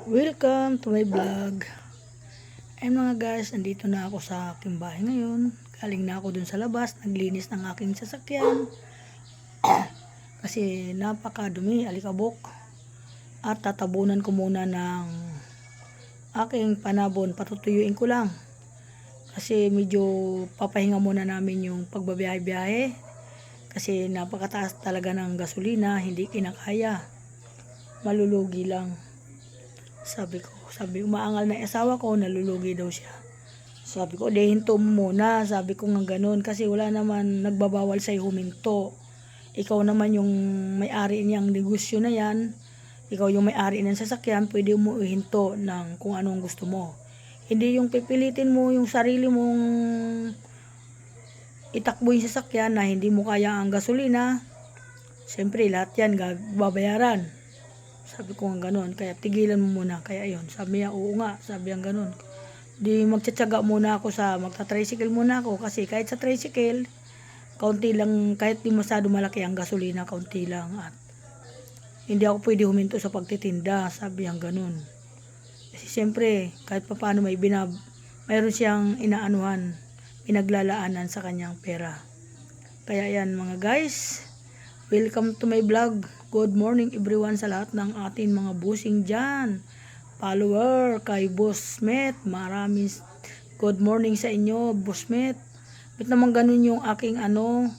Welcome to my vlog. Ayun mga guys, nandito na ako sa aking bahay ngayon. Galing na ako dun sa labas, naglinis ng aking sasakyan. Kasi napakadumi, alikabok. At tatabunan ko muna ng aking panabon, patutuyuin ko lang. Kasi medyo papahinga muna namin yung pagbabiyahe-biyahe. Kasi napakataas talaga ng gasolina, hindi kinakaya. Malulugi lang. Sabi, umaangal na asawa ko, nalulugi daw siya. Sabi ko, hinto mo muna. Sabi ko nga ganun, kasi wala naman nagbabawal sa'yo huminto. Ikaw naman yung may-ari niyang negosyo na yan. Ikaw yung may-ari ng sasakyan, pwede mo ihinto ng kung anong gusto mo. Hindi yung pipilitin mo yung sarili mong itakbo yung sasakyan na hindi mo kaya ang gasolina. Siyempre, lahat yan babayaran. Sabi ko nga ganun, kaya tigilan mo muna. Kaya yun, sabi niya, oo nga, sabi niya ganun. Di magtsatsaga muna ako magta-tricycle muna ako. Kasi kahit sa tricycle, kaunti lang, kahit di masyado malaki ang gasolina, kaunti lang. At hindi ako pwede huminto sa pagtitinda, sabi niya ganun. Kasi siyempre, kahit paano mayroon siyang inaanuhan, pinaglalaanan sa kanyang pera. Kaya yan mga guys, welcome to my vlog. Good morning everyone sa lahat ng atin mga busing dyan. Follower kay Boss Met. Maraming good morning sa inyo, Boss Met. Ba't naman ganun yung aking ang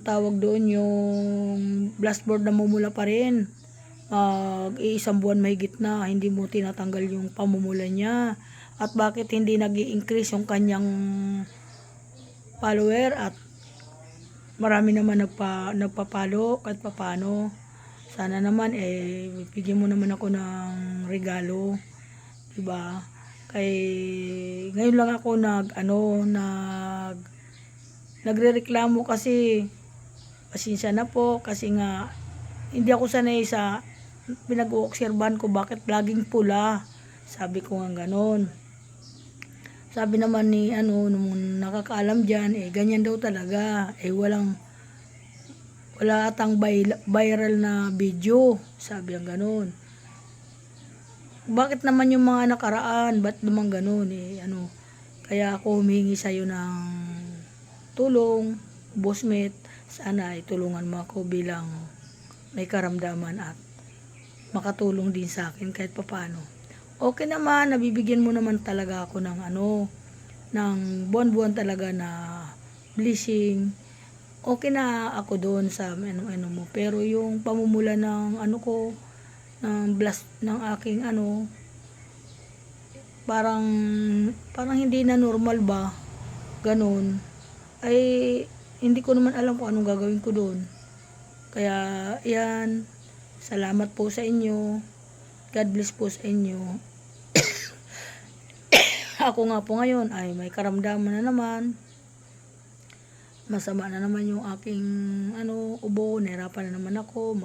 tawag doon, yung blastboard na mumula pa rin. Iisang buwan mahigit na, hindi mo tinatanggal yung pamumula niya. At bakit hindi nag-i-increase yung kanyang follower at marami naman nagpapalo kahit papano. Sana naman bigyan mo naman ako ng regalo, diba? Kay ngayon lang ako nagrereklamo kasi pasensya na po kasi nga hindi ako sanay sa pinag-uobserbahan ko bakit laging pula. Sabi ko nga ganon. Sabi naman ni nung nakakaalam dyan, ganyan daw talaga. Wala atang viral na video. Sabi ang ganun. Bakit naman yung mga nakaraan? Ba't naman ganun? Kaya ako humingi sa'yo ng tulong, Bossmate. Sana itulungan mo ako bilang may karamdaman at makatulong din sa akin kahit papano. Okay naman, nabibigyan mo naman talaga ako ng ng buwan-buwan talaga na blessing. Okay na ako doon sa mo. Pero yung pamumula ng ng blast ng aking parang hindi na normal ba? Ganun. Ay, hindi ko naman alam kung anong gagawin ko doon. Kaya, yan. Salamat po sa inyo. God bless po sa inyo. Ako nga po ngayon ay may karamdaman na naman. Masama na naman yung aking ubo. Nahirapan na naman ako.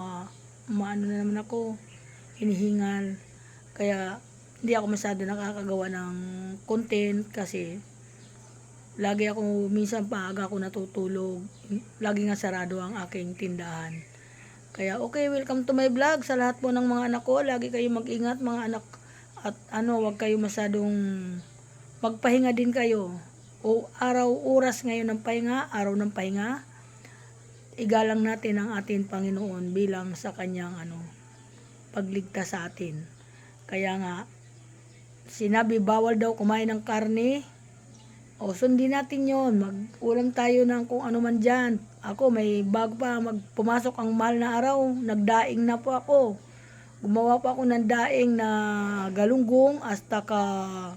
Maano na naman ako. Hinihingal. Kaya hindi ako masyado nakakagawa ng content kasi lagi ako, minsan paaga ako natutulog. Lagi nga sarado ang aking tindahan. Kaya okay, welcome to my vlog. Sa lahat po ng mga anak ko, lagi kayo mag-ingat mga anak. At wag kayo masyadong magpahinga din kayo. O oras ngayon ng pahinga, araw ng pahinga. Igalang natin ang ating Panginoon bilang sa kanyang pagligtas sa atin. Kaya nga, sinabi bawal daw kumain ng karne. O sundin natin yon, mag-ulam tayo ng kung ano man dyan. Ako may bago pa pumasok ang mahal na araw, nagdaing na po ako. Gumawa pa ako ng daing na galunggong hasta ka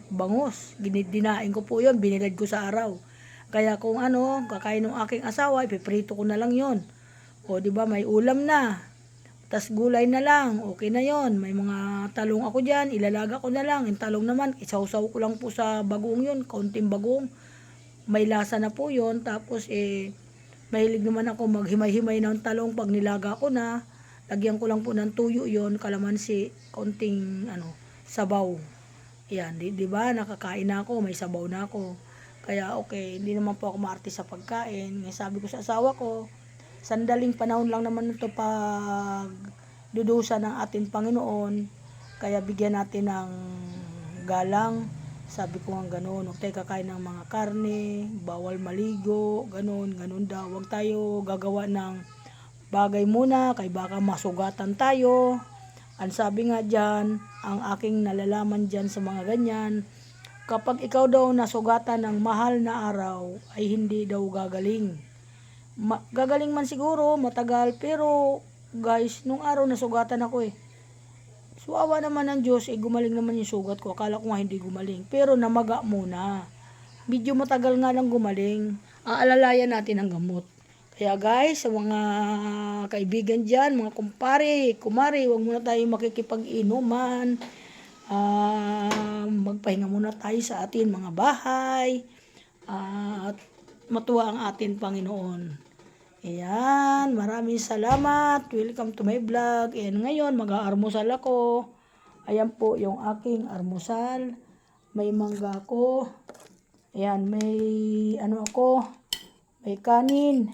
bangus. Dinaing ko po yon, binilad ko sa araw. Kaya kung kakain ng aking asawa, ipiprito ko na lang yon. O diba may ulam na. Tas gulay na lang, okay na yon. May mga talong ako dyan, ilalaga ko na lang. Yung talong naman, isawsaw ko lang po sa bagong yon, kaunting bagong. May lasa na po yon. Tapos mahilig naman ako maghimay-himay ng talong pag nilaga ko na. Lagyan ko lang po ng tuyo yon, kalamansi, kaunting sabaw. Yan, di ba? Nakakain na ako, may sabaw na ako. Kaya okay, hindi naman po ako maarte sa pagkain. Sabi ko sa asawa ko, sandaling panahon lang naman ito pag dudusa ng ating Panginoon. Kaya bigyan natin ng galang. Sabi ko nga gano'n, huwag tayo kakain ng mga karne, bawal maligo, gano'n daw. Huwag tayo gagawa ng bagay muna, kay baka masugatan tayo. Ang sabi nga dyan, ang aking nalalaman dyan sa mga ganyan, kapag ikaw daw nasugatan ng mahal na araw, ay hindi daw gagaling. Gagaling man siguro, matagal, pero guys, nung araw nasugatan ako eh. So, awa naman ng Diyos, gumaling naman yung sugat ko. Akala ko nga hindi gumaling. Pero namaga muna. Medyo matagal nga lang gumaling. Aalalayan natin ang gamot. Kaya guys, sa mga kaibigan dyan, mga kumpare, kumari, huwag muna tayo makikipag-inuman. Magpahinga muna tayo sa atin mga bahay. At matuwa ang atin Panginoon. Ayan, maraming salamat. Welcome to my vlog. And ngayon, mag-aalmusal ako. Ayan po yung aking almusal. May mangga ko. Ayan, may may kanin.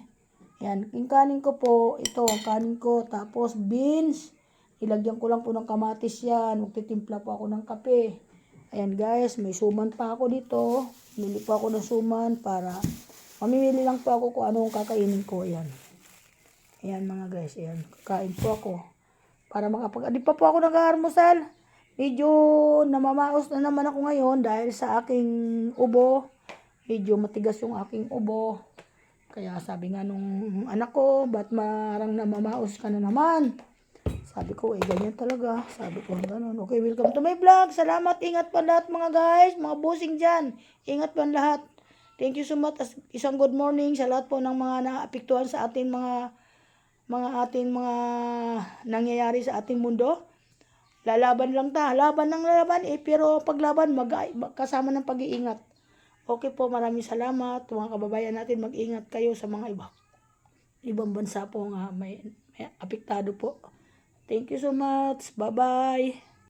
Ayan, yung kanin ko po, ito, kanin ko. Tapos beans. Ilagyan ko lang po ng kamatis yan. Magtitimpla po ako ng kape. Ayan guys, may suman pa ako dito. Bili po ako ng suman para mamimili lang po ako kung anong kakainin ko. Ayan. Ayan mga guys. Ayan. Kakain po ako. Para di pa po ako nag-aalmusal. Medyo namamaos na naman ako ngayon dahil sa aking ubo. Medyo matigas yung aking ubo. Kaya sabi nga nung anak ko, ba't marang namamaos ka na naman? Sabi ko, ganyan talaga. Sabi ko, gano'n. Okay, welcome to my vlog. Salamat. Ingat pa lahat mga guys. Mga bossing dyan. Ingat pa lahat. Thank you so much. Isang good morning sa lahat po ng mga naapektuhan sa ating mga nangyayari sa ating mundo. Lalaban lang ta. Laban ng laban pero paglaban kasama ng pag-iingat. Okay po, maraming salamat. Mga kababayan natin, mag-ingat kayo sa mga ibang bansa po nga may apektado po. Thank you so much. Bye-bye.